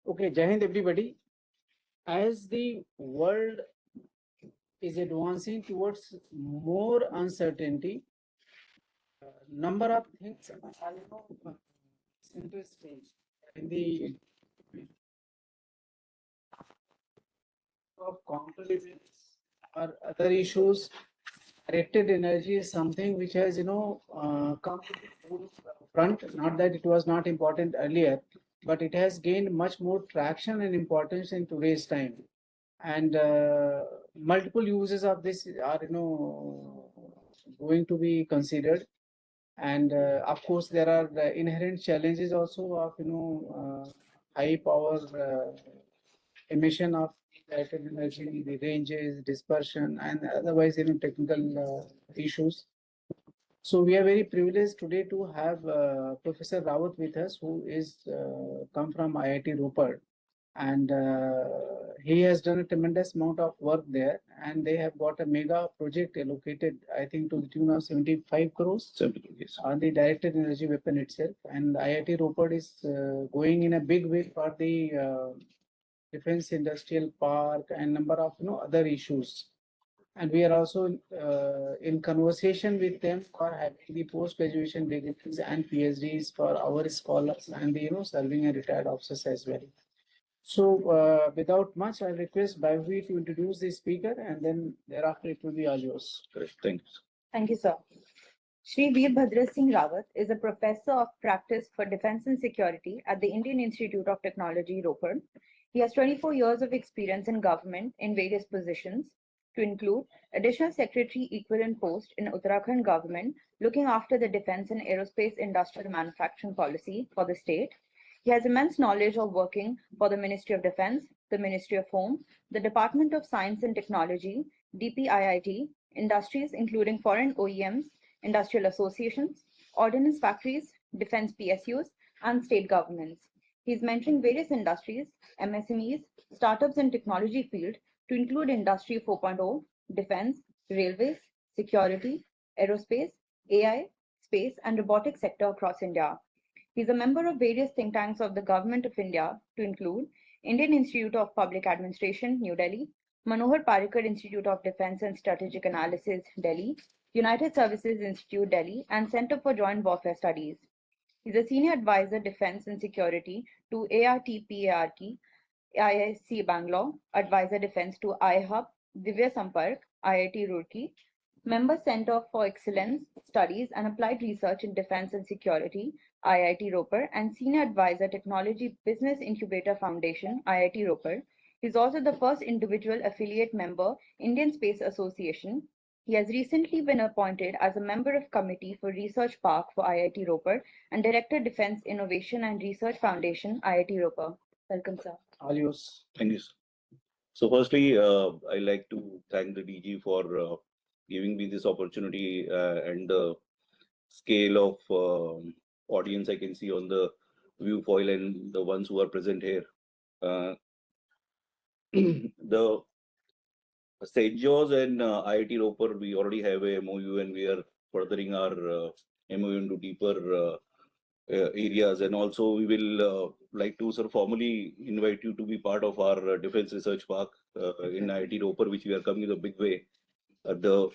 Okay, Jai Hind everybody. As the world is advancing towards more uncertainty, number of things are center stage in the of counter-events or other issues. Directed energy is something which has come to the front. Not that it was not important earlier, but it has gained much more traction and importance in today's time. And multiple uses of this are going to be considered. And of course, there are inherent challenges also of high power emission of directed energy, the ranges, dispersion, and otherwise technical issues. So we are very privileged today to have Professor Rawat with us, who is come from IIT Ropar, and he has done a tremendous amount of work there, and they have got a mega project allocated, I think, to the tune of 75 crores 70 crores. on the directed energy weapon itself. And IIT Ropar is going in a big way for the defense industrial park and number of other issues. And we are also in conversation with them for having the post-graduation degrees and PhDs for our scholars and the serving and retired officers as well. So without much, I request Bhavvi to introduce the speaker, and then thereafter it will be all yours. Correct. Thanks. Thank you, sir. Shri Virbhadra Singh Rawat is a professor of practice for defense and security at the Indian Institute of Technology, Ropar. He has 24 years of experience in government in various positions, to include Additional Secretary Equivalent Post in Uttarakhand government, looking after the defense and aerospace industrial manufacturing policy for the state. He has immense knowledge of working for the Ministry of Defense, the Ministry of Home, the Department of Science and Technology, DPIIT, industries including foreign OEMs, industrial associations, ordnance factories, defense PSUs, and state governments. He is mentoring various industries, MSMEs, startups in technology field to include Industry 4.0, defense, railways, security, aerospace, AI, space, and robotics sector across India. He is a member of various think tanks of the Government of India to include Indian Institute of Public Administration, New Delhi, Manohar Parrikar Institute of Defense and Strategic Analysis, Delhi, United Services Institute, Delhi, and Center for Joint Warfare Studies. He is a Senior Advisor Defense and Security to ARTPARK, IIC Bangalore, Advisor Defense to iHub, Divya Sampark, IIT Roorkee, Member Center for Excellence Studies and Applied Research in Defense and Security, IIT Ropar, and Senior Advisor Technology Business Incubator Foundation, IIT Ropar. He is also the first individual affiliate member, Indian Space Association. He has recently been appointed as a member of Committee for Research Park for IIT Ropar and Director Defense Innovation and Research Foundation, IIT Ropar. Welcome, sir. All yours. Thank you. So firstly, I like to thank the DG for giving me this opportunity and the scale of audience I can see on the view foil and the ones who are present here. The CENJOWS and IIT Ropar, we already have a MOU and we are furthering our MOU into deeper areas, and also we will like to formally invite you to be part of our defense research park in IIT Ropar, which we are coming in a big way. The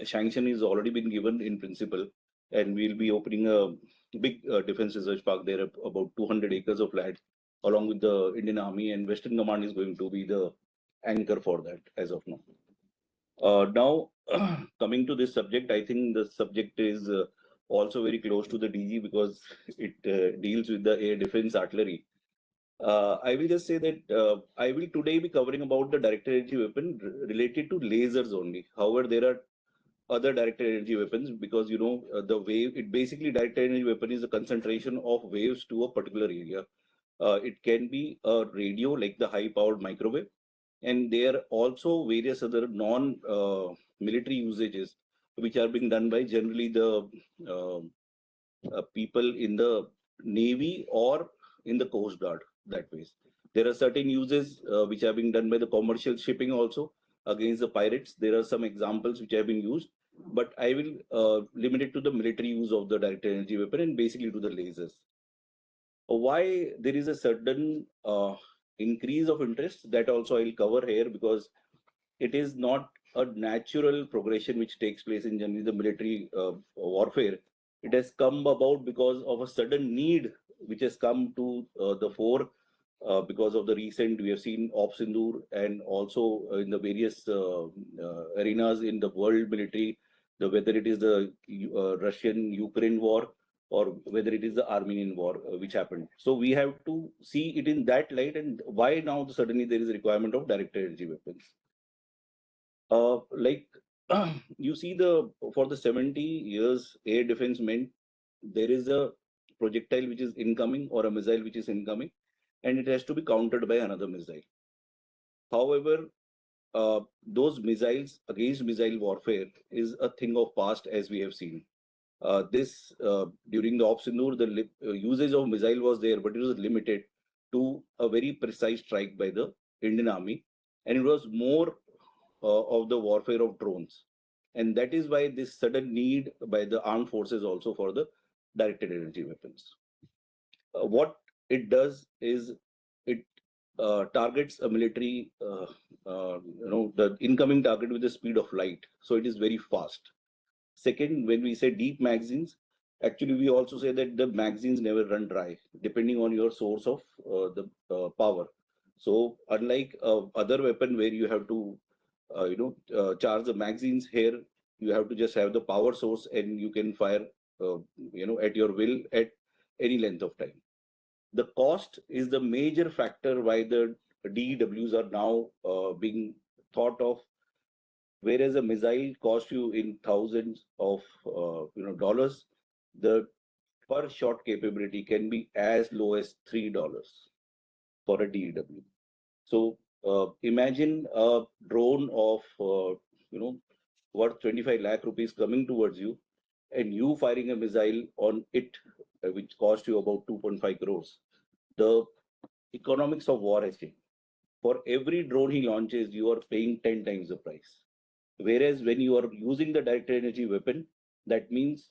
sanction is already been given in principle, and we'll be opening a big defense research park there, about 200 acres of land, along with the Indian Army, and Western Command is going to be the anchor for that as of now. Now, coming to this subject, I think the subject is also very close to the DG because it deals with the air defense artillery. I will just say that I will today be covering about the directed energy weapon related to lasers only. However, there are other directed energy weapons because the wave, it basically directed energy weapon is a concentration of waves to a particular area. It can be a radio like the high powered microwave, and there are also various other non-military usages which are being done by generally the people in the Navy or in the Coast Guard. That way, there are certain uses which are being done by the commercial shipping also against the pirates. There are some examples which have been used, but I will limit it to the military use of the directed energy weapon and basically to the lasers. Why there is a sudden increase of interest, that also I'll cover here, because it is not a natural progression which takes place in generally the military warfare. It has come about because of a sudden need which has come to the fore because of the recent, we have seen Op Sindoor, and also in the various arenas in the world military, whether it is the Russian-Ukraine war or whether it is the Armenian war which happened. So we have to see it in that light, and why now suddenly there is a requirement of directed energy weapons. Like you see, for the 70 years air defense meant there is a projectile which is incoming or a missile which is incoming, and it has to be countered by another missile. However, those missiles against missile warfare is a thing of past, as we have seen. This during the Op Sindoor, the usage of missile was there, but it was limited to a very precise strike by the Indian Army, and it was more of the warfare of drones. And that is why this sudden need by the armed forces also for the directed energy weapons. What it does is it targets a military, the incoming target with the speed of light. So it is very fast. Second, when we say deep magazines, actually we also say that the magazines never run dry, depending on your source of the power. So unlike other weapon where you have to charge the magazines, here you have to just have the power source and you can fire at your will at any length of time. The cost is the major factor why the DEWs are now being thought of. Whereas a missile costs you in thousands of dollars, the per shot capability can be as low as $3 for a DEW. So imagine a drone of worth 25 lakh rupees coming towards you, and you firing a missile on it, which cost you about 2.5 crores. The economics of war has changed. For every drone he launches, you are paying 10 times the price. Whereas when you are using the directed energy weapon, that means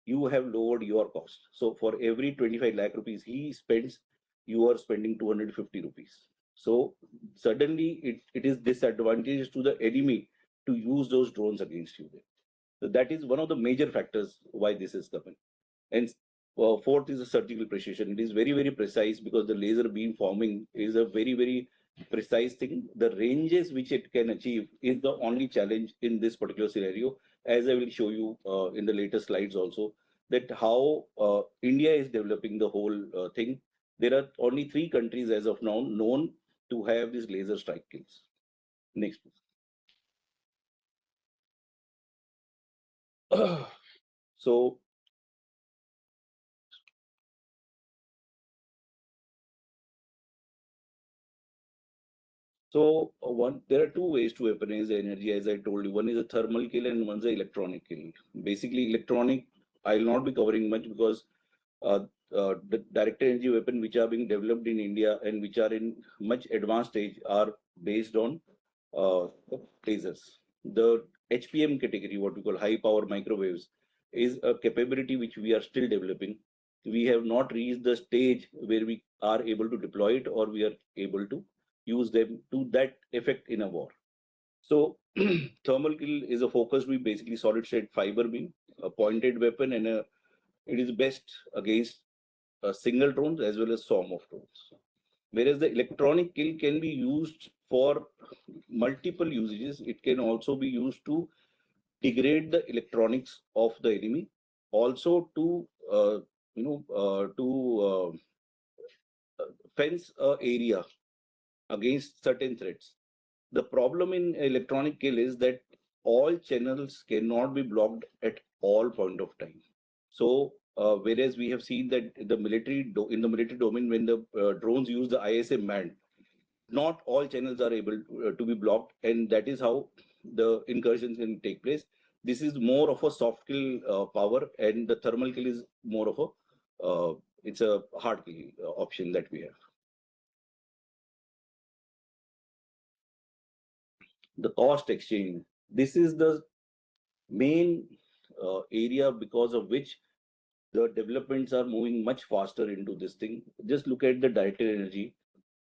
you have lowered your cost. So for every 25 lakh rupees he spends, you are spending 250 rupees. So suddenly it is disadvantageous to the enemy to use those drones against you. So that is one of the major factors why this is coming. And fourth is the surgical precision. It is very, very precise because the laser beam forming is a very, very precise thing. The ranges which it can achieve is the only challenge in this particular scenario, as I will show you in the later slides also, that how India is developing the whole thing. There are only 3 countries as of now known to have these laser strike kills. Next, please. So there are 2 ways to weaponize the energy, as I told you. One is a thermal kill and one is the electronic kill. Basically, electronic, I will not be covering much because the directed energy weapon which are being developed in India and which are in much advanced stage are based on lasers. The HPM category, what we call high power microwaves, is a capability which we are still developing. We have not reached the stage where we are able to deploy it or we are able to use them to that effect in a war. So thermal kill is a focus beam, basically solid state fiber beam, a pointed weapon, and it is best against single drones as well as swarm of drones. Whereas the electronic kill can be used for multiple usages. It can also be used to degrade the electronics of the enemy, also to fence a area against certain threats. The problem in electronic kill is that all channels cannot be blocked at all point of time. So whereas we have seen that in the military domain, when the drones use the ISM band, not all channels are able to be blocked, and that is how the incursions can take place. This is more of a soft kill power, and the thermal kill is more of a it's a hard kill option that we have. The cost exchange. This is the main area because of which the developments are moving much faster into this thing. Just look at the directed energy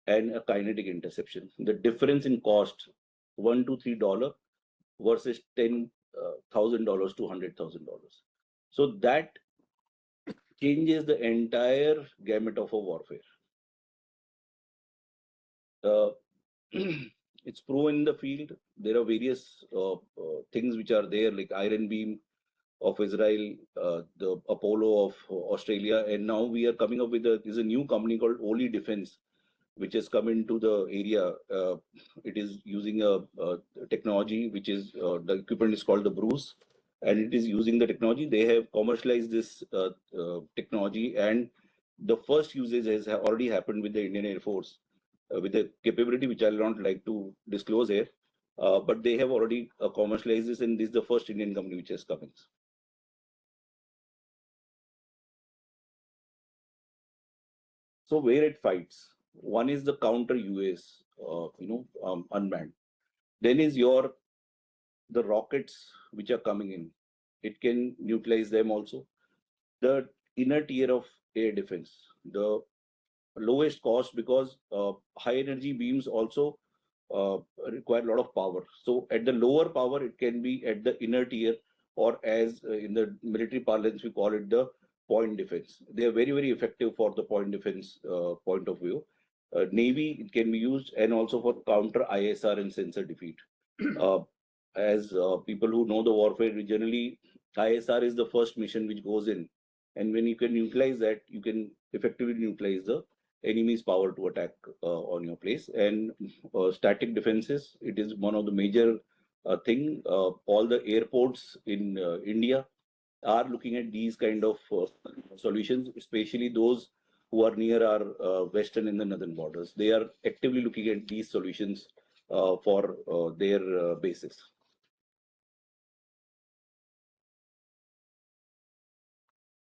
and a kinetic interception. The difference in cost, $1 to $3 versus $10,000 to $100,000. So that changes the entire gamut of a warfare. It's proven in the field. There are various things which are there, like Iron Beam of Israel, the Apollo of Australia, and now we are coming up with there's a new company called Oli Defense, which has come into the area. It is using a technology which is the equipment is called the Bruce, and it is using the technology. They have commercialized this technology, and the first usage has already happened with the Indian Air Force with a capability which I'll not like to disclose here, but they have already commercialized this, and this is the first Indian company which has come in. So where it fights, one is the counter UAS, unmanned. Then is the rockets which are coming in. It can neutralize them also. The inner tier of air defense, the lowest cost, because high energy beams also require a lot of power. So at the lower power, it can be at the inner tier, or as in the military parlance, we call it the point defense. They are very, very effective for the point defense point of view. Navy, it can be used, and also for counter ISR and sensor defeat. As people who know the warfare, generally ISR is the first mission which goes in, and when you can utilize that, you can effectively neutralize the enemy's power to attack on your place. And static defenses, it is one of the major thing. All the airports in India are looking at these kind of solutions, especially those who are near our western and the northern borders. They are actively looking at these solutions for their bases.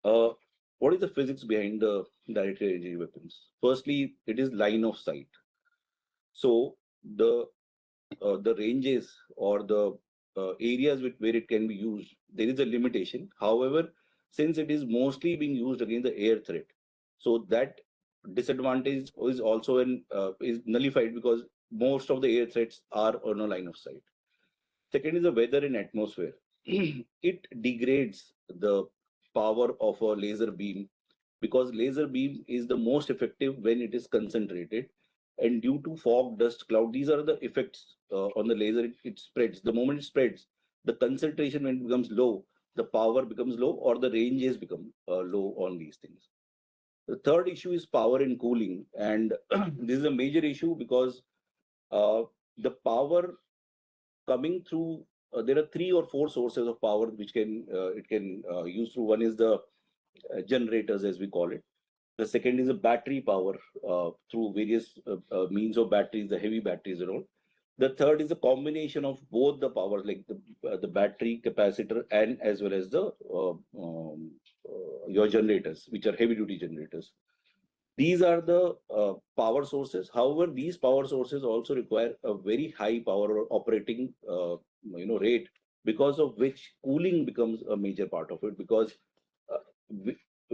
What is the physics behind the directed energy weapons? Firstly, it is line of sight. So the ranges or the areas where it can be used, there is a limitation. However, since it is mostly being used against the air threat, so that disadvantage is also is nullified, because most of the air threats are on a line of sight. Second is the weather and atmosphere. It degrades the power of a laser beam, because laser beam is the most effective when it is concentrated, and due to fog, dust, cloud, these are the effects on the laser. It spreads. The moment it spreads, the concentration, when it becomes low, the power becomes low, or the ranges become low on these things. The third issue is power and cooling, and this is a major issue, because the power coming through, there are 3 or 4 sources of power which it can use through. One is the generators, as we call it. The second is a battery power through various means of batteries, the heavy batteries and all. The third is a combination of both the powers, like the battery capacitor and as well as the your generators, which are heavy duty generators. These are the power sources. However, these power sources also require a very high power operating rate, because of which cooling becomes a major part of it. Because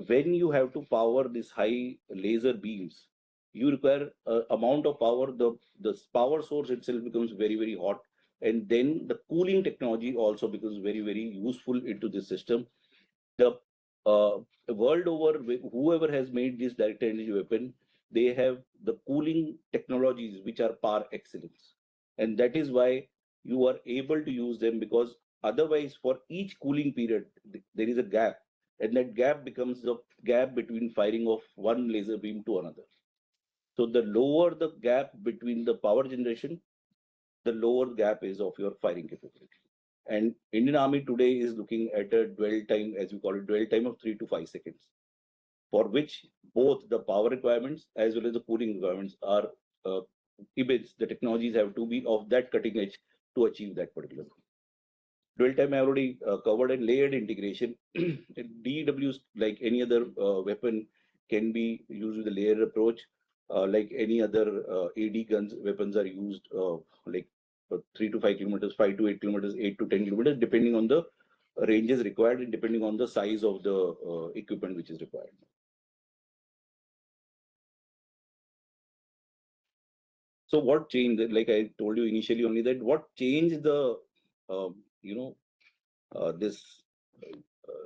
when you have to power these high laser beams, you require amount of power. The power source itself becomes very, very hot, and then the cooling technology also becomes very, very useful into the system. The world over, whoever has made this direct energy weapon, they have the cooling technologies which are par excellence, and that is why you are able to use them, because otherwise for each cooling period there is a gap, and that gap becomes the gap between firing of one laser beam to another. So the lower the gap between the power generation, the lower gap is of your firing capability. And Indian Army today is looking at a dwell time, as we call it, dwell time of 3 to 5 seconds, for which both the power requirements as well as the cooling requirements are immense. The technologies have to be of that cutting edge to achieve that particular goal. Dwell time I already covered, and layered integration. DEWs, like any other weapon, can be used with a layered approach. Like any other AD guns, weapons are used like 3 to 5 kilometers, 5 to 8 kilometers, 8 to 10 kilometers, depending on the ranges required depending on the size of the equipment which is required. So what changed? Like I told you initially only, that what changed the this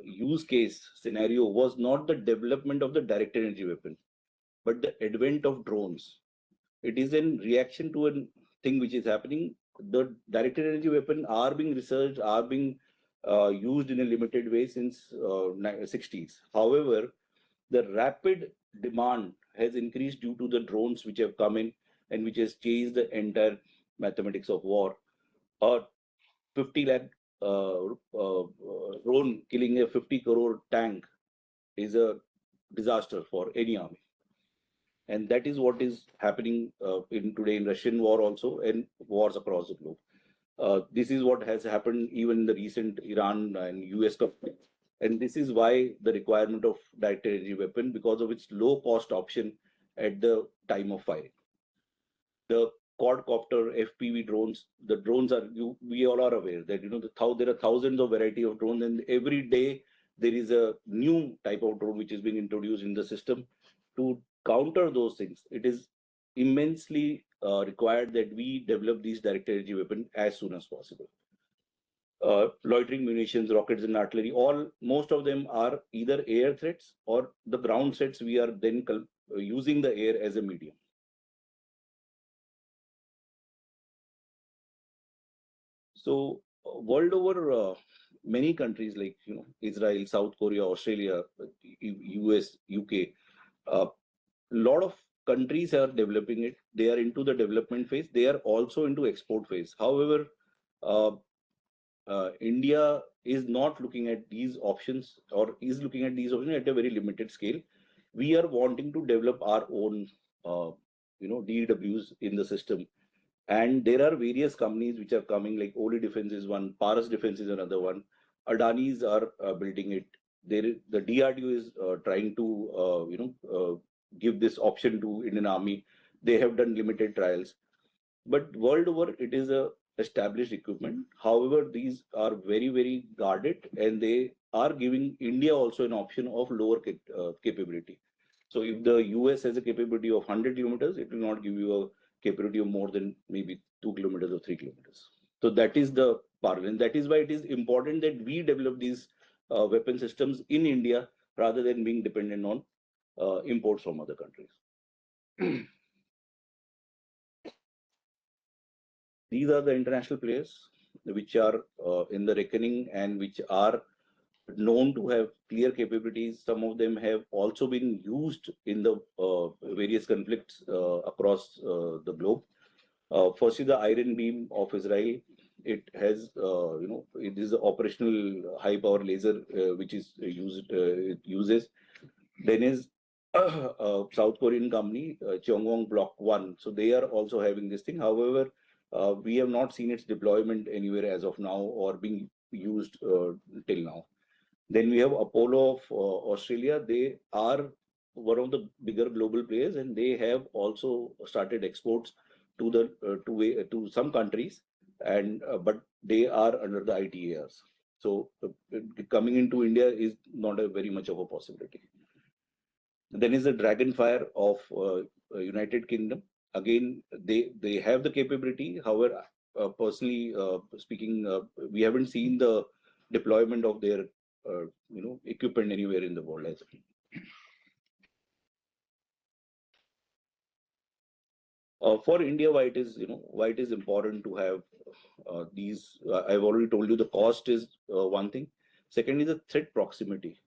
use case scenario was not the development of the direct energy weapon, but the advent of drones. It is in reaction to a thing which is happening. The direct energy weapon are being researched, are being used in a limited way since 60s. However, the rapid demand has increased due to the drones which have come in and which has changed the entire mathematics of war. 50 lakh drone killing a 50 crore tank is a disaster for any army. And that is what is happening in today in Russian war also and wars across the globe. This is what has happened even in the recent Iran and US conflict. And this is why the requirement of direct energy weapon, because of its low cost option at the time of firing. The quadcopter FPV drones, the drones are, we all are aware that, there are thousands of variety of drones, and every day there is a new type of drone which is being introduced in the system. To counter those things, it is immensely required that we develop these direct energy weapons as soon as possible. Loitering munitions, rockets and artillery, most of them are either air threats or the ground threats. We are then using the air as a medium. So world over, many countries like Israel, South Korea, Australia, US, UK, a lot of countries are developing it. They are into the development phase. They are also into export phase. However, India is not looking at these options, or is looking at these options at a very limited scale. We are wanting to develop our own, DWs in the system. And there are various companies which are coming, like Oli Defense is one, Paras Defense is another one. Adani's are building it. The DRDO is trying to, give this option to Indian Army. They have done limited trials. But world over, it is a established equipment. However, these are very, very guarded, and they are giving India also an option of lower capability. So if the US has a capability of 100 kilometers, it will not give you a capability of more than maybe 2 kilometers or 3 kilometers. So that is the part, and that is why it is important that we develop these weapon systems in India rather than being dependent on imports from other countries. These are the international players which are in the reckoning and which are known to have clear capabilities. Some of them have also been used in the various conflicts across the globe. First is the Iron Beam of Israel. It has, it is an operational high power laser which is used. It uses. Then is South Korean company Cheongwon Block 1. So they are also having this thing. However, we have not seen its deployment anywhere as of now or being used till now. Then we have Apollo of Australia. They are one of the bigger global players, and they have also started exports to the to some countries, and but they are under the ITARs. So coming into India is not a very much of a possibility. Then is the Dragonfire of United Kingdom. Again, they have the capability. However, personally speaking, we haven't seen the deployment of their equipment anywhere in the world as well. For India, why it is important to have these. I've already told you the cost is one thing. Second is the threat proximity.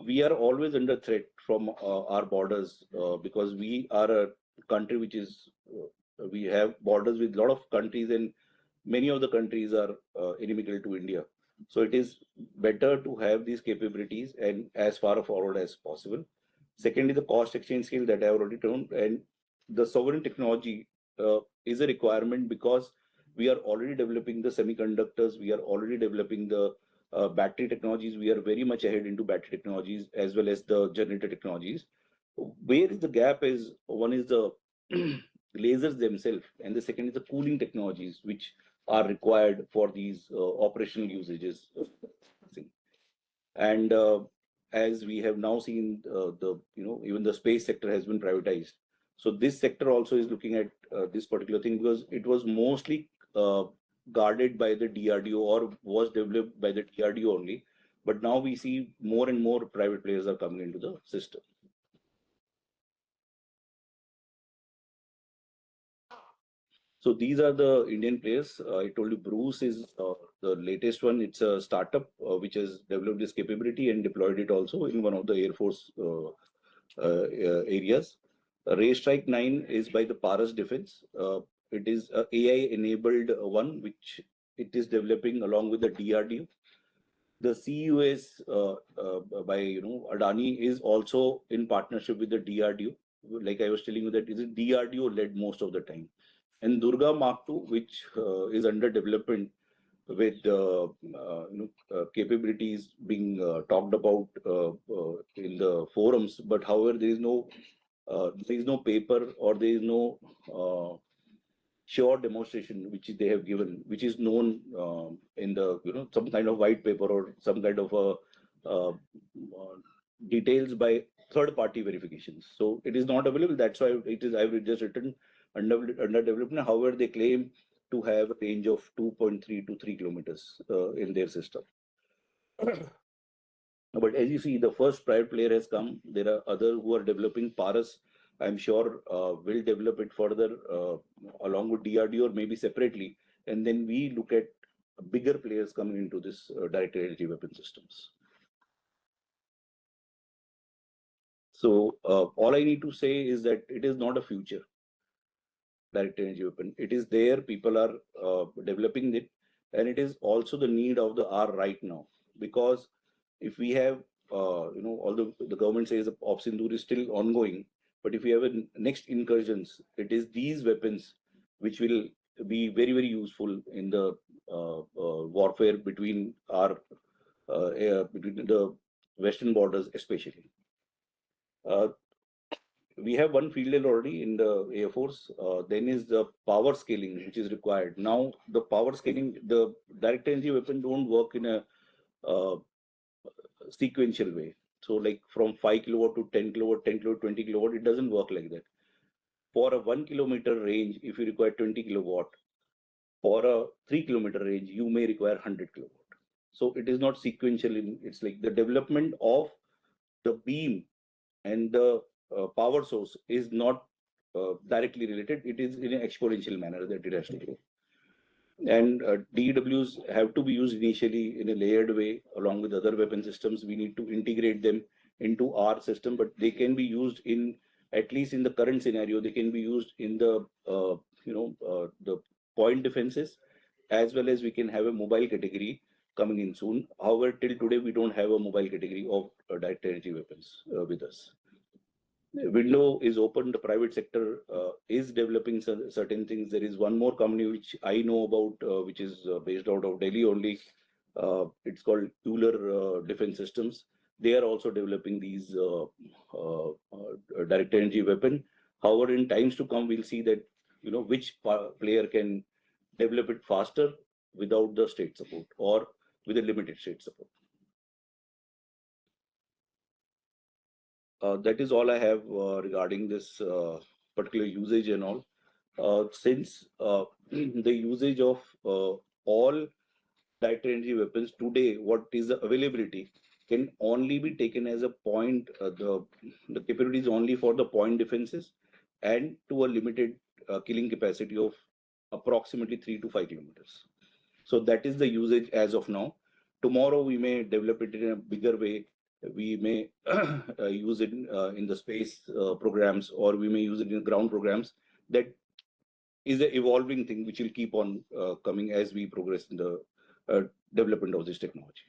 We are always under threat from our borders because we are a country which is we have borders with a lot of countries, and many of the countries are inimical to India. So it is better to have these capabilities and as far forward as possible. Second is the cost exchange skill that I have already told, and the sovereign technology is a requirement because we are already developing the semiconductors, we are already developing the battery technologies. We are very much ahead into battery technologies as well as the generator technologies. Where is the gap is, one is the lasers themselves, and the second is the cooling technologies, which are required for these operational usages. And as we have now seen, even the space sector has been privatized. So this sector also is looking at this particular thing, because it was mostly guarded by the DRDO, or was developed by the DRDO only. But now we see more and more private players are coming into the system. So these are the Indian players. I told you Bruce is the latest one. It's a startup which has developed this capability and deployed it also in one of the Air Force areas. Ray Strike 9 is by the Paras Defense. It is a AI-enabled one, which it is developing along with the DRDO. The CEOs by Adani is also in partnership with the DRDO. Like I was telling you, that is DRDO led most of the time. And Durga Mark II, which is under development with capabilities being talked about in the forums, but however there is no paper, or there is no sure demonstration which they have given, which is known in the some kind of white paper, or some kind of details by third-party verifications. So it is not available. That's why it is. I've just written under development. However, they claim to have a range of 2.3 to 3 kilometers in their system. But as you see, the first private player has come. There are others who are developing. Paras, I'm sure, will develop it further along with DRDO, or maybe separately. And then we look at bigger players coming into this directed energy weapon systems. So all I need to say is that it is not a future directed energy weapon. It is there. People are developing it, and it is also the need of the hour right now. Because if we have, although the government says Op Sindoor is still ongoing, but if we have a next incursions, it is these weapons which will be very, very useful in the warfare between between the western borders, especially. We have one field already in the Air Force. Then is the power scaling, which is required. Now the power scaling, the direct energy weapon don't work in a sequential way. So like from 5 kilowatt to 10 kilowatt, 10 kilowatt, 20 kilowatt, it doesn't work like that. For a 1 kilometer range, if you require 20 kilowatt, for a 3 kilometer range, you may require 100 kilowatt. So it is not sequential. It's like the development of the beam and the power source is not directly related. It is in an exponential manner that it has to go. And DEWs have to be used initially in a layered way along with other weapon systems. We need to integrate them into our system, but they can be used in, at least in the current scenario, they can be used in the the point defenses, as well as we can have a mobile category coming in soon. However, till today we don't have a mobile category of direct energy weapons with us. The window is open. The private sector is developing certain things. There is one more company which I know about, which is based out of Delhi only. It's called Euler Defense Systems. They are also developing these direct energy weapon. However, in times to come, we'll see that which player can develop it faster without the state support, or with a limited state support. That is all I have regarding this particular usage and all. Since the usage of all direct energy weapons today, what is the availability, can only be taken as a point, the capability is only for the point defenses, and to a limited killing capacity of approximately 3 to 5 kilometers. So that is the usage as of now. Tomorrow we may develop it in a bigger way. We may use it in the space programs, or we may use it in ground programs. That is an evolving thing which will keep on coming as we progress in the development of this technology.